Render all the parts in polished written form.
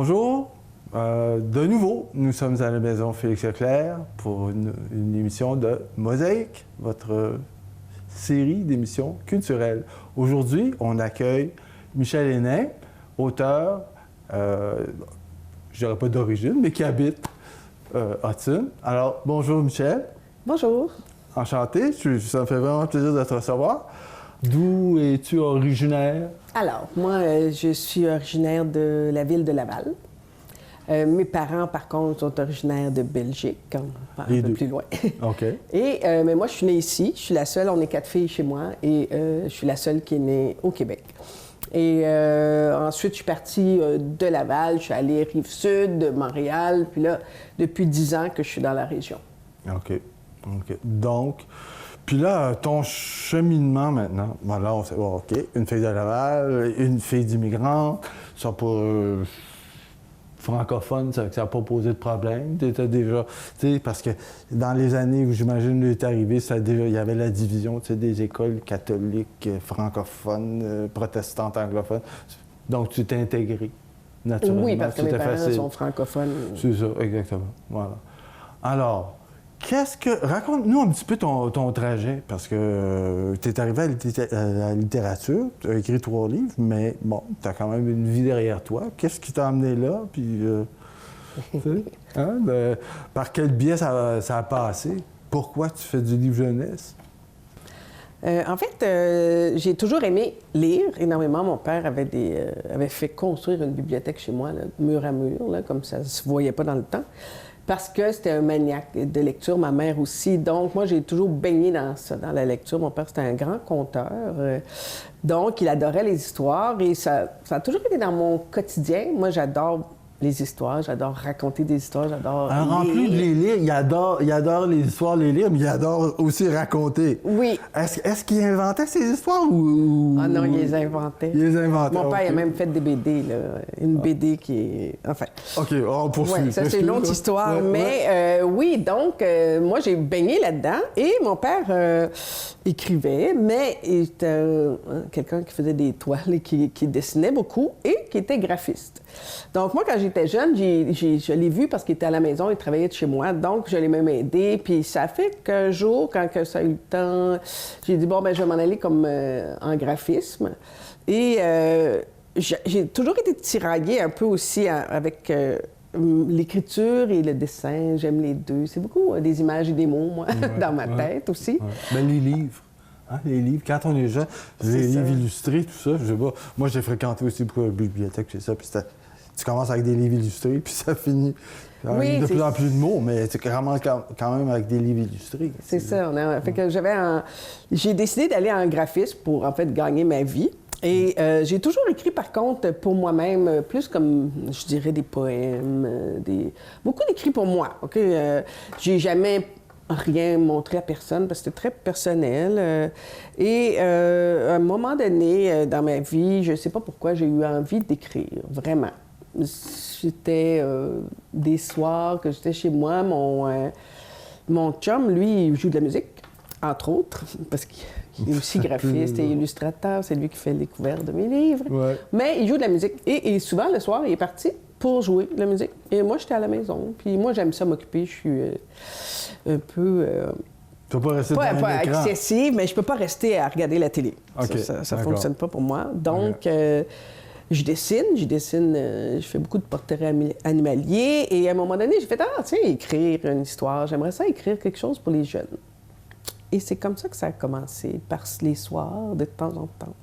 Bonjour. De nouveau, nous sommes à la maison Félix Leclerc pour une émission de Mosaïque, votre série d'émissions culturelles. Aujourd'hui, on accueille Michel Hénin, auteur, je dirais pas d'origine, mais qui habite Hudson. Alors, bonjour Michel. Bonjour. Enchanté, ça me fait vraiment plaisir de te recevoir. D'où es-tu originaire? Alors, moi, je suis originaire de la ville de Laval. Mes parents, par contre, sont originaires de Belgique, un peu plus loin. OK. Mais moi, je suis née ici. Je suis la seule, on est 4 filles chez moi, et je suis la seule qui est née au Québec. Et ensuite, je suis partie de Laval, je suis allée Rive-Sud, de Montréal, puis là, depuis 10 ans que je suis dans la région. OK. Donc, puis là, ton cheminement maintenant, voilà, on sait, OK, une fille de Laval, une fille d'immigrante, ça pour francophone, ça n'a pas posé de problème. T'étais déjà, tu sais, parce que dans les années où j'imagine tu es arrivé, il y avait la division, tu sais, des écoles catholiques, francophones, protestantes, anglophones. Donc, tu t'es intégré, naturellement. Oui, parce que mes parents sont francophones. C'est ça, exactement. Voilà. Alors, raconte-nous un petit peu ton trajet, parce que tu es arrivé à la littérature, tu as écrit 3 livres, mais bon, tu as quand même une vie derrière toi. Qu'est-ce qui t'a amené là? Puis, par quel biais ça a passé? Pourquoi tu fais du livre jeunesse? En fait, j'ai toujours aimé lire énormément. Mon père avait fait construire une bibliothèque chez moi, là, mur à mur, là, comme ça ne se voyait pas dans le temps. Parce que c'était un maniaque de lecture, ma mère aussi. Donc, moi, j'ai toujours baigné dans ça, dans la lecture. Mon père, c'était un grand conteur. Donc, il adorait les histoires et ça a toujours été dans mon quotidien. Moi, j'adore les histoires, j'adore raconter des histoires, j'adore lire. En plus de les lire, il adore les histoires, les lire, mais il adore aussi raconter. Oui. Est-ce qu'il inventait ces histoires ou... Ah non, il les inventait. Il les inventait. Mon père, il a même fait des BD, là. Une BD qui est... Enfin... OK, on poursuit. Ouais, ça, c'est une autre histoire. Mais oui, donc, moi, j'ai baigné là-dedans et mon père écrivait, mais il était quelqu'un qui faisait des toiles et qui dessinait beaucoup et qui était graphiste. Donc, moi, quand j'étais jeune, je l'ai vu parce qu'il était à la maison, il travaillait de chez moi, donc je l'ai même aidé. Puis ça a fait qu'un jour, quand que ça a eu le temps, j'ai dit, bon, ben je vais m'en aller comme en graphisme. Et j'ai toujours été tiraillée un peu aussi avec l'écriture et le dessin. J'aime les deux. C'est beaucoup des images et des mots, moi, dans ma tête aussi. Ouais. Ben, les livres. Hein, les livres, quand on est jeune, les livres illustrés, tout ça, je sais pas. Moi, j'ai fréquenté aussi beaucoup la bibliothèque, c'est ça, puis tu commences avec des livres illustrés, puis ça finit avec de plus en plus de mots, mais tu commences quand même avec des livres illustrés. C'est ça. Fait que j'ai décidé d'aller en graphisme pour, en fait, gagner ma vie. Et j'ai toujours écrit, par contre, pour moi-même, plus comme, je dirais, des poèmes, beaucoup d'écrits pour moi, OK? J'ai jamais rien montré à personne parce que c'était très personnel. À un moment donné, dans ma vie, je ne sais pas pourquoi, j'ai eu envie d'écrire, vraiment. C'était des soirs que j'étais chez moi. Mon chum, lui, il joue de la musique, entre autres, parce qu'il est aussi graphiste et illustrateur. C'est lui qui fait les couverts de mes livres. Ouais. Mais il joue de la musique. Et souvent, le soir, il est parti pour jouer de la musique. Et moi, j'étais à la maison. Puis moi, j'aime ça m'occuper. Je suis un peu... Tu peux pas rester devant pas l'écran. excessive, mais je peux pas rester à regarder la télé. Okay, ça fonctionne pas pour moi. Donc... je dessine, je fais beaucoup de portraits animaliers et à un moment donné, j'ai fait « tiens, écrire une histoire, j'aimerais ça écrire quelque chose pour les jeunes. » Et c'est comme ça que ça a commencé, par les soirs, de temps en temps.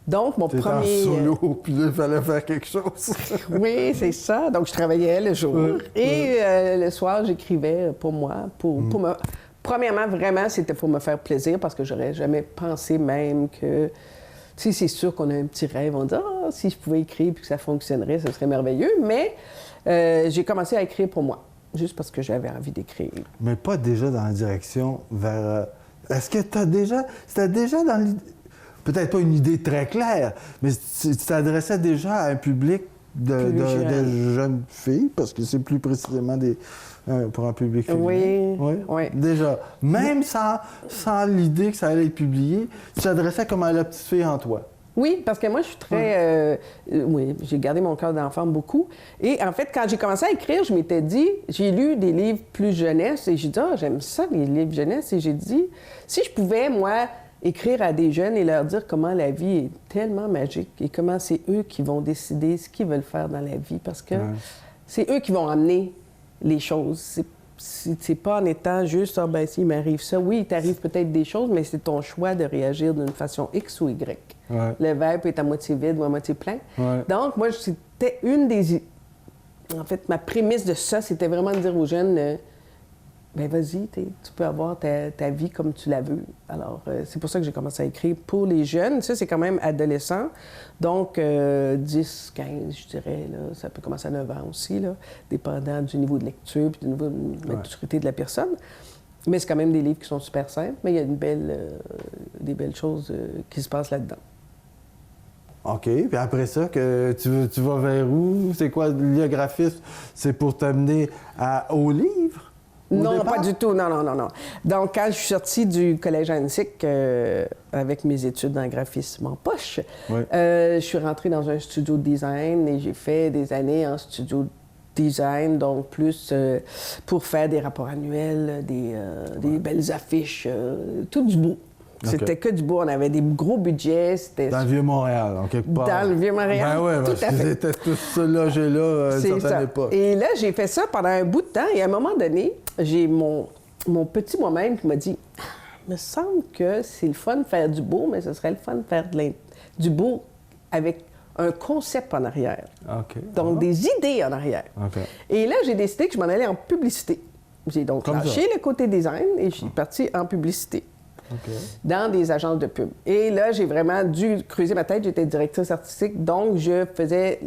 Donc, mon premier... en solo, puis il fallait faire quelque chose. Oui, c'est ça. Donc, je travaillais le jour et le soir, j'écrivais pour moi, pour me... Premièrement, vraiment, c'était pour me faire plaisir parce que j'aurais jamais pensé même que... Tu sais, c'est sûr qu'on a un petit rêve, on dit « si je pouvais écrire puis que ça fonctionnerait, ce serait merveilleux. » Mais j'ai commencé à écrire pour moi, juste parce que j'avais envie d'écrire. Mais pas déjà dans la direction vers... Est-ce que c'était déjà dans peut-être pas une idée très claire, mais tu t'adressais déjà à un public de jeunes filles, parce que c'est plus précisément pour un public féminin. Oui. Déjà. Même sans l'idée que ça allait être publié, tu t'adressais comme à la petite fille en toi. Oui, parce que moi, je suis très... oui, j'ai gardé mon cœur d'enfant beaucoup. Et en fait, quand j'ai commencé à écrire, je m'étais dit... J'ai lu des livres plus jeunesse et j'ai dit, ah, j'aime ça, les livres jeunesse. Et j'ai dit, si je pouvais, moi, écrire à des jeunes et leur dire comment la vie est tellement magique et comment c'est eux qui vont décider ce qu'ils veulent faire dans la vie, parce que c'est eux qui vont amener les choses. C'est pas en étant juste, ah ben s'il m'arrive ça. Oui, il t'arrive peut-être des choses, mais c'est ton choix de réagir d'une façon X ou Y. Ouais. Le verre peut être à moitié vide ou à moitié plein. Ouais. Donc, moi, c'était une des... En fait, ma prémisse de ça, c'était vraiment de dire aux jeunes, ben vas-y, tu peux avoir ta vie comme tu la veux. Alors, c'est pour ça que j'ai commencé à écrire pour les jeunes. Ça, c'est quand même adolescent. Donc, 10, 15, je dirais, là, ça peut commencer à 9 ans aussi, là, dépendant du niveau de lecture et du niveau de maturité de la personne. Mais c'est quand même des livres qui sont super simples, mais il y a des belles choses qui se passent là-dedans. OK. Puis après ça, que tu vas vers où? C'est quoi le graphisme? C'est pour t'amener au livre? Non, pas du tout. Non. Donc, quand je suis sortie du collège Annecyc avec mes études en graphisme en poche, je suis rentrée dans un studio de design et j'ai fait des années en studio de design, donc plus pour faire des rapports annuels, des belles affiches, tout du beau. C'était que du beau. On avait des gros budgets. Dans le Vieux-Montréal, en quelque part. Dans le Vieux-Montréal. Ben oui, parce qu'ils étaient tous logés là à une certaine époque. Et là, j'ai fait ça pendant un bout de temps. Et à un moment donné, j'ai mon petit moi-même qui m'a dit, il me semble que c'est le fun de faire du beau, mais ce serait le fun de faire du beau avec un concept en arrière. OK. Donc, des idées en arrière. OK. Et là, j'ai décidé que je m'en allais en publicité. J'ai donc lâché le côté design et je suis partie en publicité. Okay. Dans des agences de pub. Et là, j'ai vraiment dû creuser ma tête. J'étais directrice artistique, donc je faisais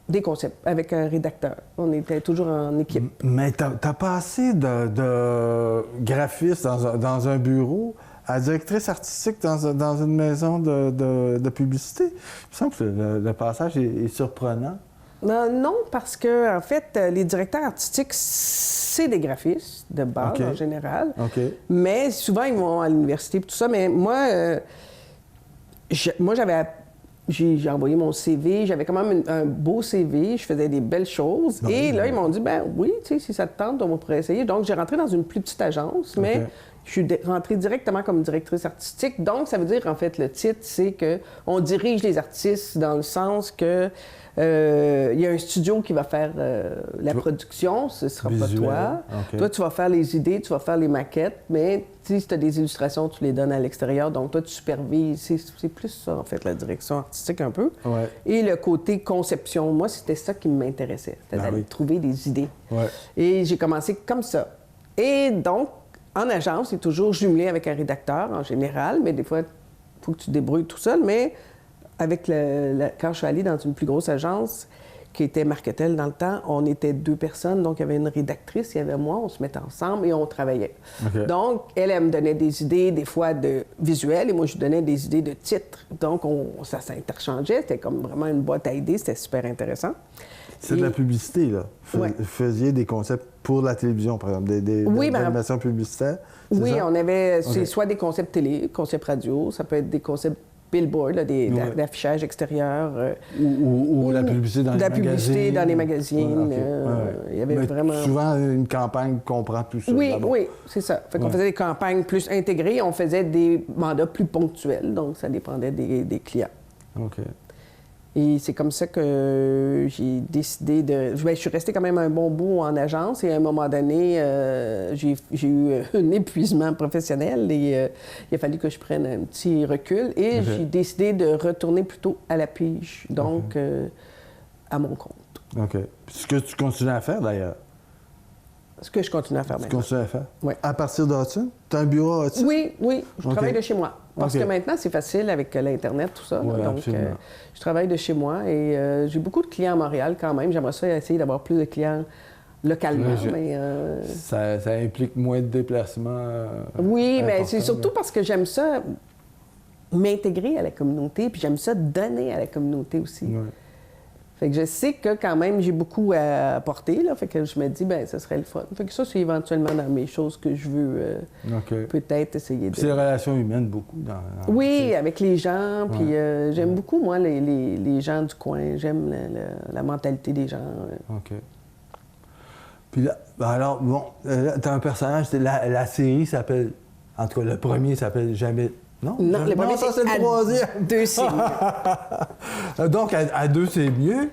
des concepts avec un rédacteur. On était toujours en équipe. Mais t'as passé de graphiste dans un bureau à directrice artistique dans une maison de publicité. Il me semble que le passage est surprenant. Non, parce que en fait, les directeurs artistiques, c'est des graphistes de base en général. Mais souvent, ils vont à l'université et tout ça. Mais moi, j'ai envoyé mon CV. J'avais quand même un beau CV. Je faisais des belles choses. Et là, ils m'ont dit, ben oui, tu sais, si ça te tente, on pourrait essayer. Donc, j'ai rentré dans une plus petite agence, mais je suis rentrée directement comme directrice artistique. Donc, ça veut dire, en fait, le titre, c'est qu'on dirige les artistes dans le sens que il y a un studio qui va faire la production, ce ne sera pas toi. Toi, tu vas faire les idées, tu vas faire les maquettes, mais si tu as des illustrations, tu les donnes à l'extérieur. Donc, toi, tu supervises. C'est plus ça, en fait, la direction artistique un peu. Et le côté conception, moi, c'était ça qui m'intéressait. C'était d'aller trouver des idées. Et j'ai commencé comme ça. Et donc, en agence, c'est toujours jumelé avec un rédacteur, en général, mais des fois, il faut que tu te débrouilles tout seul, mais... Avec quand je suis allée dans une plus grosse agence, qui était Marketel dans le temps, on était 2 personnes. Donc, il y avait une rédactrice, il y avait moi, on se mettait ensemble et on travaillait. Donc, elle me donnait des idées, des fois de visuels, et moi, je lui donnais des idées de titres. Donc, ça s'interchangeait. C'était comme vraiment une boîte à idées. C'était super intéressant. C'est de la publicité, là. Vous faisiez des concepts pour la télévision, par exemple, des animations publicitaires? Oui, on avait soit des concepts télé, concepts radio, ça peut être des concepts billboard, là, d'affichage extérieur. Ou la publicité dans les magazines. La publicité dans les magazines. Il y avait vraiment... Souvent, une campagne comprend tout ça. Oui, c'est ça. Fait qu'on faisait des campagnes plus intégrées, on faisait des mandats plus ponctuels, donc ça dépendait des clients. OK. Et c'est comme ça que j'ai décidé de... Je suis restée quand même un bon bout en agence et à un moment donné, j'ai eu un épuisement professionnel et il a fallu que je prenne un petit recul et j'ai décidé de retourner plutôt à la pige, donc à mon compte. OK. Ce que tu continues à faire, d'ailleurs. Ce que je continue à faire maintenant. Tu continues à faire? Oui. À partir de Hudson? Tu as un bureau à Hudson? Oui. Je travaille de chez moi. Parce que maintenant, c'est facile avec l'Internet, tout ça. Donc, je travaille de chez moi et j'ai beaucoup de clients à Montréal quand même. J'aimerais ça essayer d'avoir plus de clients localement. Mais, ça implique moins de déplacements. Oui, mais c'est surtout parce que j'aime ça m'intégrer à la communauté, puis j'aime ça donner à la communauté aussi. Fait que je sais que quand même, j'ai beaucoup à apporter, là. Fait que je me dis, ben ça serait le fun. Fait que ça, c'est éventuellement dans mes choses que je veux peut-être essayer de... C'est les relations humaines beaucoup Oui, avec les gens. Puis j'aime beaucoup, moi, les gens du coin. J'aime la mentalité des gens. OK. Puis là, ben alors, bon, t'as un personnage, la série s'appelle... En tout cas, le premier s'appelle Jamais... Non, le premier, ça, c'est le troisième. 2, c'est mieux. Donc, à 2, c'est mieux.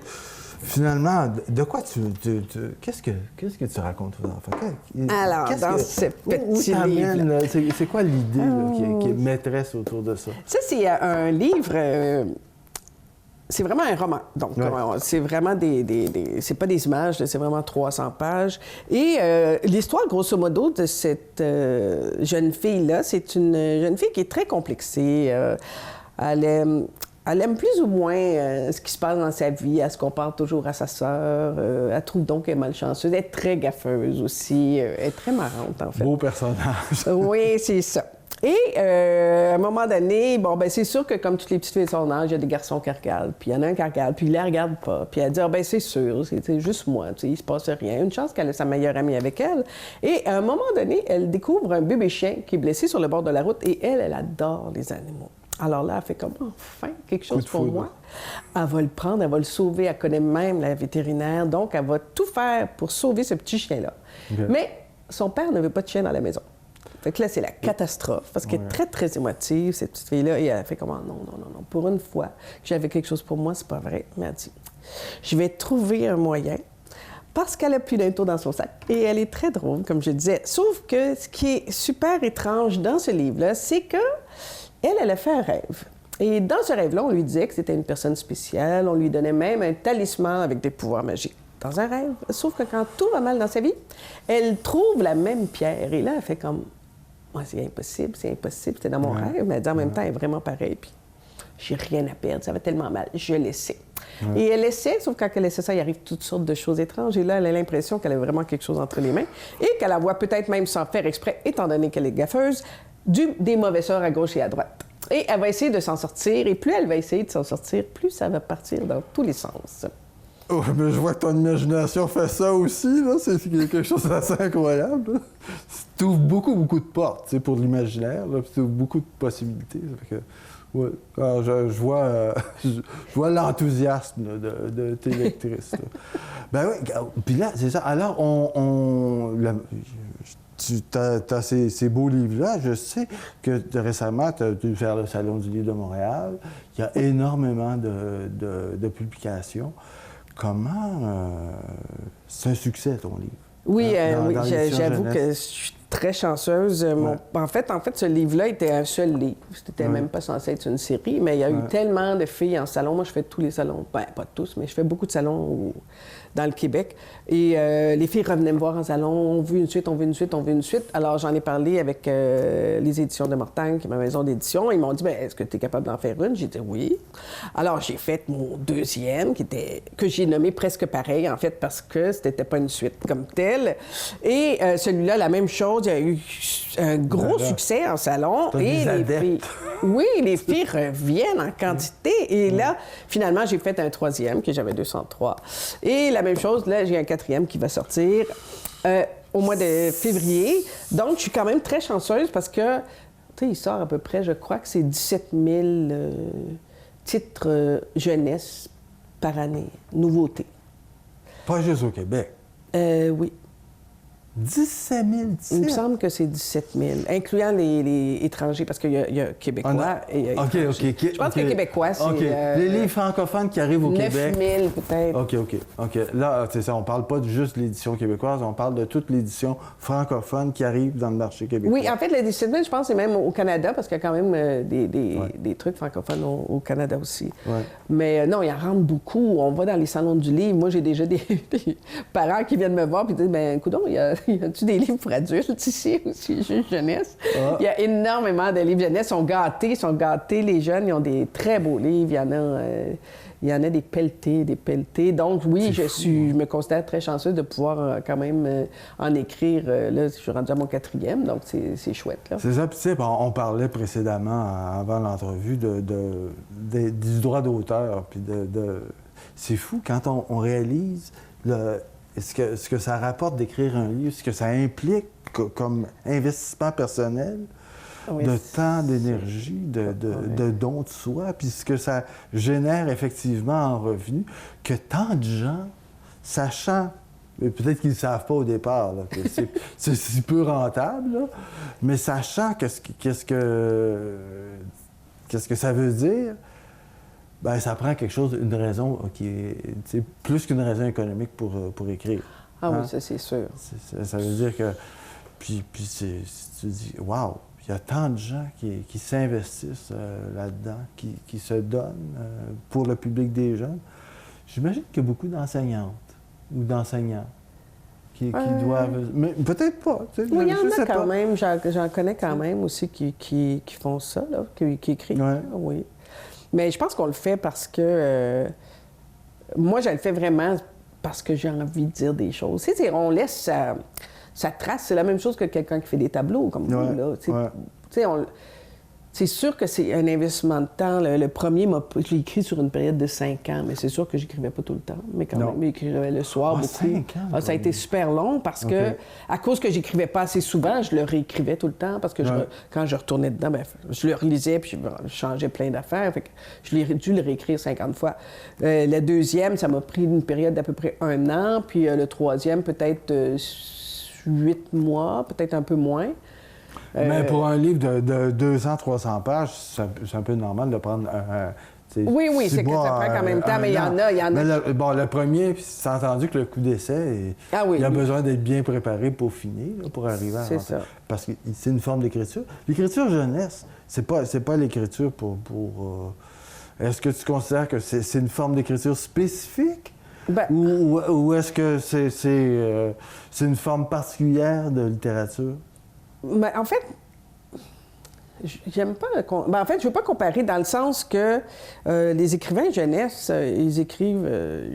Finalement, de quoi qu'est-ce que tu racontes aux enfants? Alors, dans ce petit livre... C'est quoi l'idée qui est maîtresse autour de ça? Ça, c'est un livre... c'est vraiment un roman. Donc, c'est vraiment c'est pas des images, c'est vraiment 300 pages. Et l'histoire, grosso modo, de cette jeune fille-là, c'est une jeune fille qui est très complexée. Elle aime plus ou moins ce qui se passe dans sa vie. Elle se compare toujours à sa sœur. Elle trouve donc qu'elle est malchanceuse. Elle est très gaffeuse aussi. Elle est très marrante, en fait. Beau personnage. Oui, c'est ça. Et à un moment donné, bon, ben c'est sûr que comme toutes les petites filles de son âge, il y a des garçons qui regardent, puis il y en a un qui regarde, puis il la regarde pas. Puis elle dit, ah ben c'est sûr, c'est juste moi, tu sais, il se passe rien. Une chance qu'elle a sa meilleure amie avec elle. Et à un moment donné, elle découvre un bébé chien qui est blessé sur le bord de la route, et elle adore les animaux. Alors là, elle fait comme, enfin, quelque chose pour moi. Elle va le prendre, elle va le sauver, elle connaît même la vétérinaire, donc elle va tout faire pour sauver ce petit chien-là. Okay. Mais son père ne veut pas de chien dans la maison. Fait que là, c'est la catastrophe, parce qu'elle est très, très émotive, cette petite fille-là, et elle fait comme, non, pour une fois que j'avais quelque chose pour moi, c'est pas vrai. Mais elle dit, je vais trouver un moyen, parce qu'elle a plus d'un tour dans son sac. Et elle est très drôle, comme je disais. Sauf que ce qui est super étrange dans ce livre-là, c'est que elle a fait un rêve. Et dans ce rêve-là, on lui disait que c'était une personne spéciale, on lui donnait même un talisman avec des pouvoirs magiques. Dans un rêve. Sauf que quand tout va mal dans sa vie, elle trouve la même pierre. Et là, elle fait comme, c'est impossible, c'était dans mon rêve. Mais elle dit en même temps, elle est vraiment pareille. Puis, j'ai rien à perdre, ça va tellement mal, je l'essaie. Et elle essaie, sauf quand elle essaie ça, il arrive toutes sortes de choses étranges. Et là, elle a l'impression qu'elle a vraiment quelque chose entre les mains et qu'elle la voit peut-être même sans faire exprès, étant donné qu'elle est gaffeuse, des mauvais sorts à gauche et à droite. Et elle va essayer de s'en sortir. Et plus elle va essayer de s'en sortir, plus ça va partir dans tous les sens. Oh, mais je vois que ton imagination fait ça aussi, là. C'est quelque chose d'assez incroyable. Tu ouvres beaucoup de portes, tu sais, pour l'imaginaire, là, puis tu ouvres beaucoup de possibilités. Ça fait que, ouais. Alors, je vois l'enthousiasme là, de tes lectrices. Ben oui, puis là, c'est ça. Alors, tu as ces beaux livres-là. Je sais que récemment, tu as dû faire le Salon du livre de Montréal. Il y a énormément de publications. Comment... c'est un succès, ton livre? Oui, j'avoue que je suis très chanceuse. En fait, ce livre-là était un seul livre. C'était même pas censé être une série, mais il y a eu tellement de filles en salon. Moi, je fais tous les salons. Ben, pas tous, mais je fais beaucoup de salons dans le Québec. Et les filles revenaient me voir en salon. On veut une suite, on veut une suite, on veut une suite. Alors, j'en ai parlé avec les éditions de Mortagne, qui est ma maison d'édition. Ils m'ont dit, bien, est-ce que tu es capable d'en faire une? J'ai dit oui. Alors, j'ai fait mon deuxième, que j'ai nommé presque pareil, en fait, parce que c'était pas une suite comme telle. Et celui-là, la même chose. Il y a eu un gros succès en salon. Et les filles... Oui, les filles reviennent en quantité. Et là, finalement, j'ai fait un troisième, que j'avais 203. Et la même chose, là, j'ai un quatrième qui va sortir au mois de février. Donc, je suis quand même très chanceuse parce que, tu sais, il sort à peu près, je crois que c'est 17 000 titres jeunesse par année, nouveautés. Pas juste au Québec? Oui. 17 000 titres? Il me semble que c'est 17 000, incluant les étrangers, parce qu'il y a Québécois et il y a étrangers. OK. Je pense que Québécois, c'est... Les livres francophones qui arrivent au 9 Québec... 9 000, peut-être. OK. Là, c'est ça, on parle pas de juste l'édition québécoise, on parle de toute l'édition francophone qui arrive dans le marché québécois. Oui, en fait, les 17 000, je pense, c'est même au Canada, parce qu'il y a quand même des trucs francophones au Canada aussi. Ouais. Mais non, il en rentre beaucoup. On va dans les salons du livre. Moi, j'ai déjà des parents qui viennent me voir et disent, bien, coudonc, y a-tu des livres pour adultes ici aussi, juste jeunesse? Il y a énormément de livres jeunesse. Ils sont gâtés, les jeunes. Ils ont des très beaux livres. Il y en a des pelletés. Donc, oui, je me considère très chanceuse de pouvoir quand même en écrire. Là, je suis rendue à mon 4e, donc c'est chouette. Là. C'est ça. Puis, tu sais, on parlait précédemment, avant l'entrevue, du droit d'auteur, puis c'est fou quand on réalise ce que ça rapporte d'écrire un livre, ce que ça implique comme investissement personnel, de temps, d'énergie, de don de soi, puis ce que ça génère effectivement en revenus, que tant de gens, sachant, mais peut-être qu'ils ne savent pas au départ, là, que c'est si peu rentable, là, mais sachant qu'est-ce que ça veut dire, bien, ça prend quelque chose, une raison qui est plus qu'une raison économique pour écrire. Ah oui, ça c'est sûr. Ça veut dire que... Puis tu dis, wow, il y a tant de gens qui s'investissent là-dedans, qui se donnent pour le public des jeunes. J'imagine qu'il y a beaucoup d'enseignantes ou d'enseignants qui doivent... Mais peut-être pas. Oui, il y en a quand même. J'en connais quand même aussi qui font ça, là, qui écrivent. Ouais. Oui. Mais je pense qu'on le fait parce que... moi, je le fais vraiment parce que j'ai envie de dire des choses. Tu sais, on laisse sa trace. C'est la même chose que quelqu'un qui fait des tableaux, comme nous, là. Tu sais, c'est sûr que c'est un investissement de temps. Le premier, je l'ai écrit sur une période de 5 ans, mais c'est sûr que j'écrivais pas tout le temps. Mais quand même, j'écrivais le soir beaucoup. 5 ans, ça a été super long parce que, à cause que j'écrivais pas assez souvent, je le réécrivais tout le temps parce que quand je retournais dedans, ben, je le relisais puis je changeais plein d'affaires. Fait que je l'ai dû le réécrire 50 fois. Le deuxième, ça m'a pris une période d'à peu près 1 an. Puis le troisième, peut-être 8 mois, peut-être un peu moins. Mais pour un livre de 200, 300 pages, c'est un peu normal de prendre oui, c'est que ça prend quand même temps, mais il y en a. Mais le premier, c'est entendu que le coup d'essai, il a besoin d'être bien préparé pour finir, là, pour arriver à... C'est ça. Parce que c'est une forme d'écriture. L'écriture jeunesse, c'est pas l'écriture pour est-ce que tu considères que c'est une forme d'écriture spécifique? Ben, ou est-ce que c'est une forme particulière de littérature? Ben, en fait, j'aime pas... en fait, je veux pas comparer dans le sens que les écrivains jeunesse, ils écrivent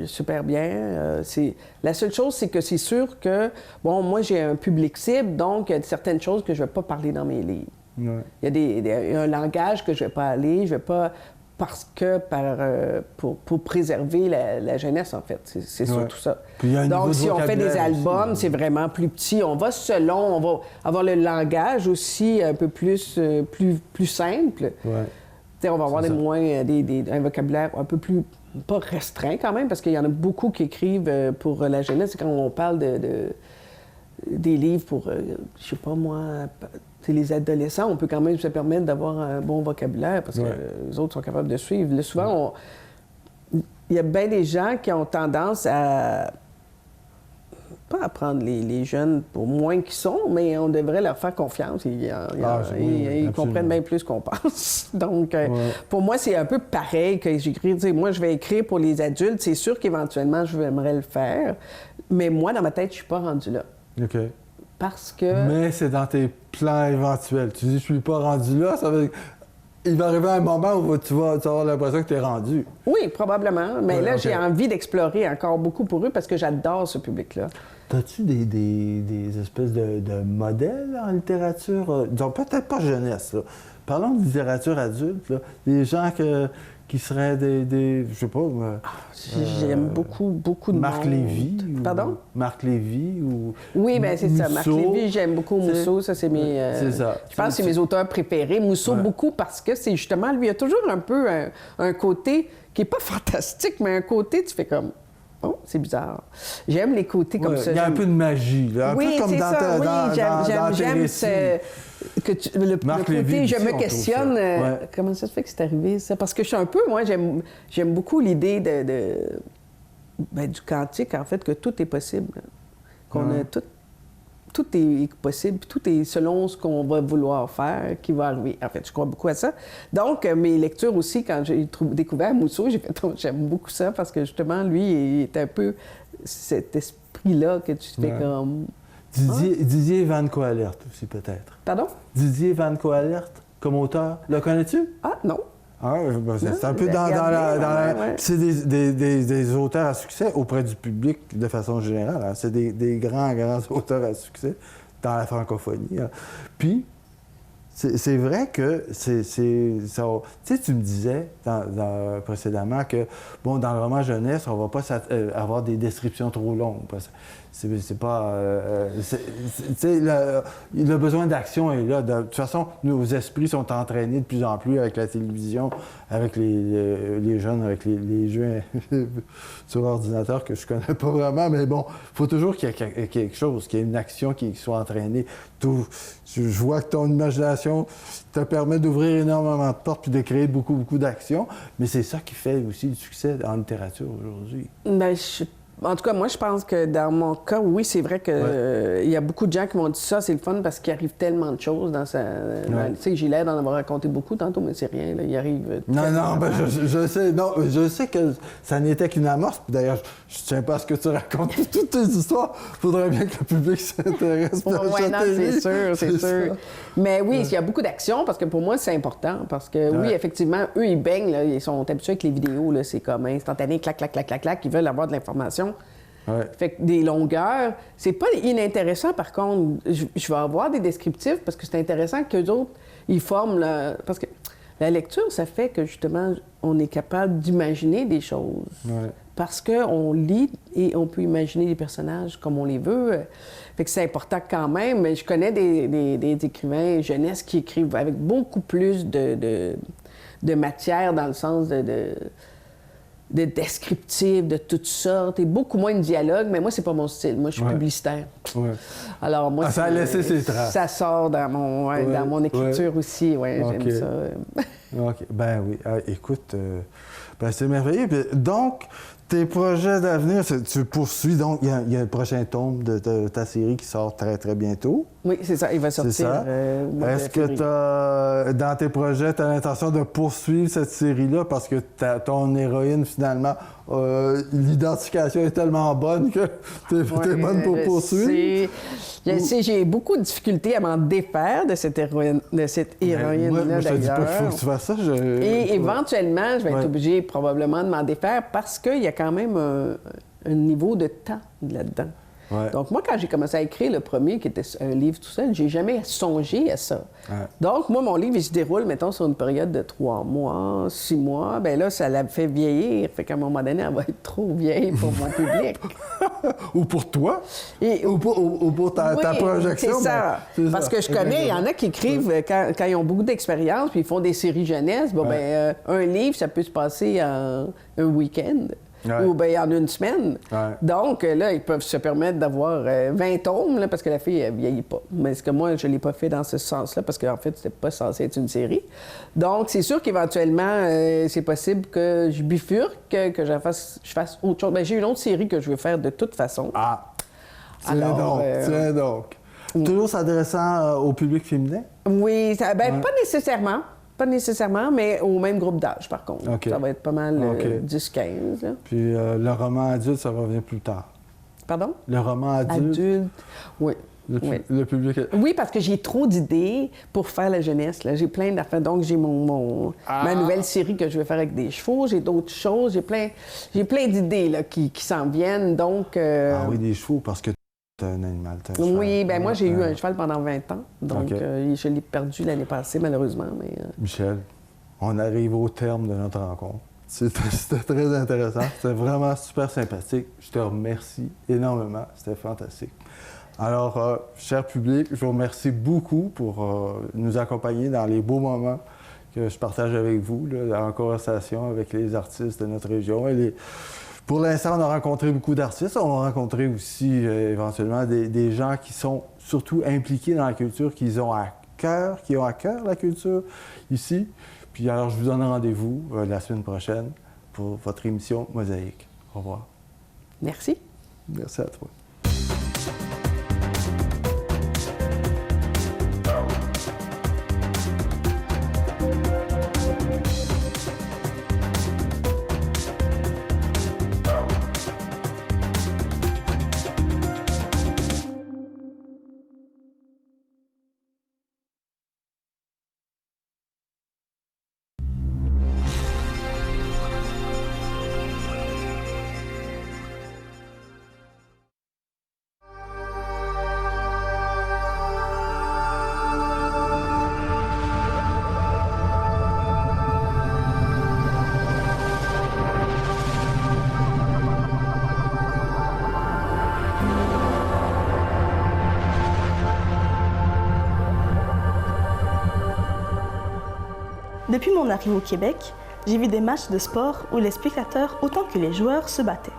super bien. La seule chose, c'est que c'est sûr que, bon, moi, j'ai un public cible, donc il y a certaines choses que je vais pas parler dans mes livres. Ouais. Il y a un langage que je vais pas aller, je vais pas... Parce que pour préserver la jeunesse, en fait. C'est surtout ça. Donc, si on fait des albums, c'est vraiment plus petit. On va selon, on va avoir le langage aussi un peu plus simple. Ouais. On va avoir un vocabulaire un peu plus, pas restreint quand même, parce qu'il y en a beaucoup qui écrivent pour la jeunesse. Quand on parle des livres pour, je sais pas moi... les adolescents, on peut quand même se permettre d'avoir un bon vocabulaire parce que les autres sont capables de suivre. Là, souvent, il y a bien des gens qui ont tendance à pas apprendre les jeunes pour moins qu'ils sont, mais on devrait leur faire confiance. Ils comprennent bien plus qu'on pense. Donc, pour moi, c'est un peu pareil que j'écris. Moi, je vais écrire pour les adultes. C'est sûr qu'éventuellement, j'aimerais le faire, mais moi, dans ma tête, je suis pas rendue là. OK. Parce que... Mais c'est dans tes plans éventuels. Tu dis, je suis pas rendu là, ça veut dire... Il va arriver un moment où tu vas avoir l'impression que tu es rendu. Oui, probablement. Mais là, j'ai envie d'explorer encore beaucoup pour eux parce que j'adore ce public-là. As-tu des espèces de modèles en littérature? Disons, peut-être pas jeunesse, là. Parlons de littérature adulte, là. Des gens qui seraient des je sais pas... j'aime beaucoup de Marc monde. Lévy. Pardon? Marc Lévy ou... Oui, bien c'est ça. Marc Mousseau. Lévy, j'aime beaucoup Mousseau. Ça, c'est mes... c'est ça. Je pense que c'est mes auteurs préférés. Mousseau, beaucoup, parce que c'est justement... Lui, il a toujours un peu un côté qui est pas fantastique, mais un côté, tu fais comme... Oh, c'est bizarre. J'aime les côtés comme ça. Il y a un peu de magie, là. Un peu comme dans j'aime le côté, Lévy, je me questionne, comment ça se fait que c'est arrivé, ça? Parce que je suis un peu, moi, j'aime beaucoup l'idée du quantique, en fait, que tout est possible. Qu'on a tout est possible, tout est selon ce qu'on va vouloir faire qui va arriver. En fait, je crois beaucoup à ça. Donc, mes lectures aussi, quand j'ai découvert Mousseau, j'ai fait j'aime beaucoup ça parce que justement, lui, il est un peu cet esprit-là que tu fais comme... Didier Van Coalert aussi, peut-être. Pardon? Didier Van Coalert, comme auteur. Le connais-tu? Ah, non. Ah, c'est un peu dans la... C'est des auteurs à succès auprès du public de façon générale. Hein. C'est des grands auteurs à succès dans la francophonie. Hein. Puis, c'est vrai que c'est ça. Tu sais, tu me disais précédemment que, bon, dans le roman jeunesse, on va pas avoir des descriptions trop longues. Parce que c'est pas... tu sais, le besoin d'action est là. De toute façon, nos esprits sont entraînés de plus en plus avec la télévision, avec les jeunes, avec les jeux sur ordinateur que je connais pas vraiment. Mais bon, il faut toujours qu'il y ait quelque chose, qu'il y ait une action qui soit entraînée. Je vois que ton imagination te permet d'ouvrir énormément de portes puis de créer beaucoup, beaucoup d'actions. Mais c'est ça qui fait aussi le succès en littérature aujourd'hui. Ben, en tout cas, moi, je pense que dans mon cas, oui, c'est vrai que il y a beaucoup de gens qui m'ont dit ça, c'est le fun parce qu'il arrive tellement de choses dans sa... Tu sais, j'ai l'air d'en avoir raconté beaucoup tantôt, mais c'est rien, là, il arrive... Non, ben, je sais que ça n'était qu'une amorce. D'ailleurs, je ne tiens pas à ce que tu racontes toutes tes histoires. Il faudrait bien que le public s'intéresse. Oui, non, c'est sûr. Mais oui, il y a beaucoup d'actions parce que pour moi, c'est important. Parce que oui, effectivement, eux, ils baignent, là, ils sont habitués avec les vidéos, là, c'est comme instantané, clac, clac, clac, clac, clac, ils veulent avoir de l'information. Fait que des longueurs, c'est pas inintéressant par contre. Je vais avoir des descriptifs parce que c'est intéressant qu'eux autres, ils forment parce que la lecture, ça fait que justement, on est capable d'imaginer des choses. Parce qu'on lit et on peut imaginer des personnages comme on les veut. Fait que c'est important quand même. Mais je connais des écrivains jeunesse qui écrivent avec beaucoup plus de matière dans le sens de descriptifs, de toutes sortes, et beaucoup moins de dialogue, mais moi, c'est pas mon style. Moi, je suis publicitaire. Alors, moi, ça a laissé ses traces. Ça sort dans mon écriture aussi, j'aime ça. OK. Ben oui. Écoute, c'est merveilleux. Donc, tes projets d'avenir, tu poursuis, donc, il y a un prochain tome de ta série qui sort très, très bientôt. Oui, c'est ça, il va sortir. Est-ce que dans tes projets, tu as l'intention de poursuivre cette série-là parce que ton héroïne, finalement, l'identification est tellement bonne que tu es bonne pour poursuivre? J'ai beaucoup de difficultés à m'en défaire de cette héroïne-là, moi, je te dis pas qu'il faut que tu fasses ça. Et éventuellement, je vais être obligée probablement de m'en défaire parce qu'il y a quand même un niveau de temps là-dedans. Donc, moi, quand j'ai commencé à écrire le premier, qui était un livre tout seul, j'ai jamais songé à ça. Donc, moi, mon livre, il se déroule, mettons, sur une période de 3 mois, 6 mois. Bien là, ça l'a fait vieillir. Fait qu'à un moment donné, elle va être trop vieille pour mon public. Ou pour toi. Ou pour ta projection. C'est ça. Parce que je connais, il y en a qui écrivent quand ils ont beaucoup d'expérience, puis ils font des séries jeunesse. Bon, un livre, ça peut se passer en un week-end. Ou bien en une semaine. Donc, là, ils peuvent se permettre d'avoir 20 tomes, là, parce que la fille, elle vieillit pas. Mais ce que moi, je ne l'ai pas fait dans ce sens-là, parce qu'en fait, c'était pas censé être une série. Donc, c'est sûr qu'éventuellement, c'est possible que je bifurque, que je fasse autre chose. Bien, j'ai une autre série que je veux faire de toute façon. Tiens donc. Toujours s'adressant au public féminin? Oui, pas nécessairement. Pas nécessairement, mais au même groupe d'âge, par contre. Ça va être pas mal 10-15. Puis le roman adulte, ça va venir plus tard. Pardon? Le roman adulte? Oui. Le public... Oui, parce que j'ai trop d'idées pour faire la jeunesse. J'ai plein d'affaires. Donc, j'ai ma nouvelle série que je vais faire avec des chevaux. J'ai d'autres choses. J'ai plein d'idées qui s'en viennent. Donc... Ah oui, des chevaux, parce que un animal. Oui, bien moi, j'ai eu un cheval pendant 20 ans. Donc, je l'ai perdu l'année passée, malheureusement. Mais, Michel, on arrive au terme de notre rencontre. C'était très intéressant. C'était vraiment super sympathique. Je te remercie énormément. C'était fantastique. Alors, cher public, je vous remercie beaucoup pour nous accompagner dans les beaux moments que je partage avec vous, là, en conversation avec les artistes de notre région. Pour l'instant, on a rencontré beaucoup d'artistes. On a rencontré aussi éventuellement des gens qui sont surtout impliqués dans la culture, qui ont à cœur la culture ici. Puis alors, je vous donne rendez-vous la semaine prochaine pour votre émission Mosaïque. Au revoir. Merci. Merci à toi. Depuis mon arrivée au Québec, j'ai vu des matchs de sport où les spectateurs autant que les joueurs se battaient.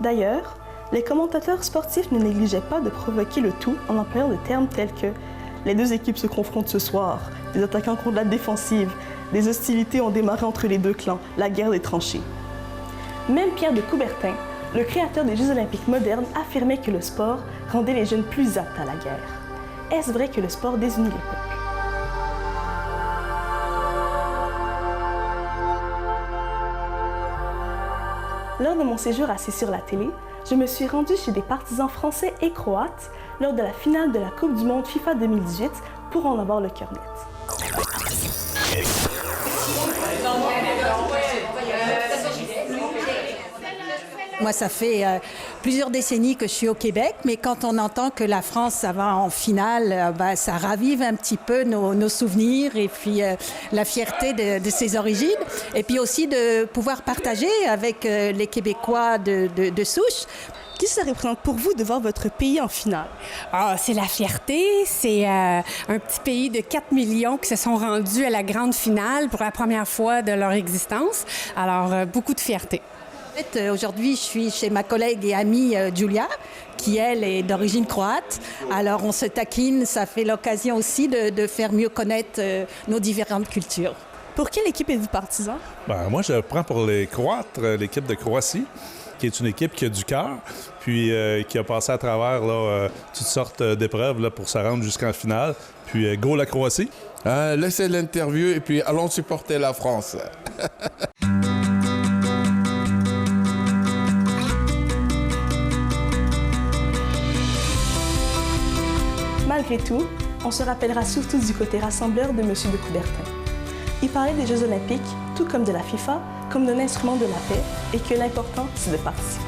D'ailleurs, les commentateurs sportifs ne négligeaient pas de provoquer le tout en employant des termes tels que « les deux équipes se confrontent ce soir »,« des attaquants contre la défensive »,« des hostilités ont démarré entre les deux clans, la guerre des tranchées ». Même Pierre de Coubertin, le créateur des Jeux olympiques modernes, affirmait que le sport rendait les jeunes plus aptes à la guerre. Est-ce vrai que le sport désunit les peuples? Lors de mon séjour assis sur la télé, je me suis rendue chez des partisans français et croates lors de la finale de la Coupe du monde FIFA 2018 pour en avoir le cœur net. Moi, ça fait plusieurs décennies que je suis au Québec, mais quand on entend que la France, ça va en finale, ça ravive un petit peu nos souvenirs et puis la fierté de ses origines. Et puis aussi de pouvoir partager avec les Québécois de souche. Qu'est-ce que ça représente pour vous de voir votre pays en finale? Ah, c'est la fierté. C'est un petit pays de 4 millions qui se sont rendus à la grande finale pour la première fois de leur existence. Alors, beaucoup de fierté. Aujourd'hui, je suis chez ma collègue et amie Julia, qui, elle, est d'origine croate. Alors, on se taquine, ça fait l'occasion aussi de faire mieux connaître nos différentes cultures. Pour quelle équipe êtes-vous partisan? Moi, je prends pour les Croates, l'équipe de Croatie, qui est une équipe qui a du cœur, puis qui a passé à travers toutes sortes d'épreuves là, pour se rendre jusqu'en finale. Puis, go la Croatie! Laissez l'interview et puis allons supporter la France. Malgré tout, on se rappellera surtout du côté rassembleur de M. de Coubertin. Il parlait des Jeux olympiques, tout comme de la FIFA, comme d'un instrument de la paix, et que l'important, c'est de participer.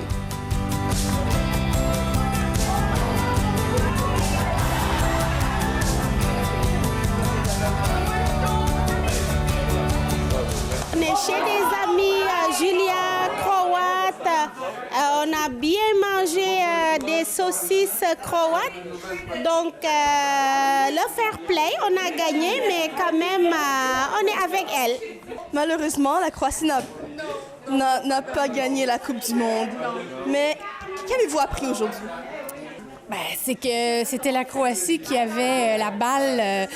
On est chez des amis, Julia, croate. On a bien mangé des saucisses croates. Donc, le fair play, on a gagné, mais quand même, on est avec elle. Malheureusement, la Croatie n'a pas gagné la Coupe du monde. Mais qu'avez-vous appris aujourd'hui? C'est que c'était la Croatie qui avait la balle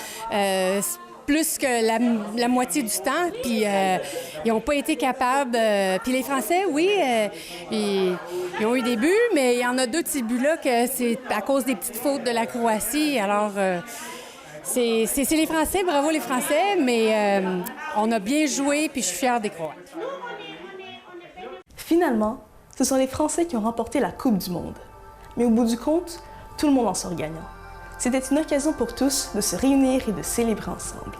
plus que la moitié du temps, puis ils n'ont pas été capables. Puis les Français, oui, ils ont eu des buts, mais il y en a 2 de ces buts-là que c'est à cause des petites fautes de la Croatie. Alors, c'est les Français, bravo les Français, mais on a bien joué, puis je suis fière des Croates. Finalement, ce sont les Français qui ont remporté la Coupe du monde. Mais au bout du compte, tout le monde en sort gagnant. C'était une occasion pour tous de se réunir et de célébrer ensemble.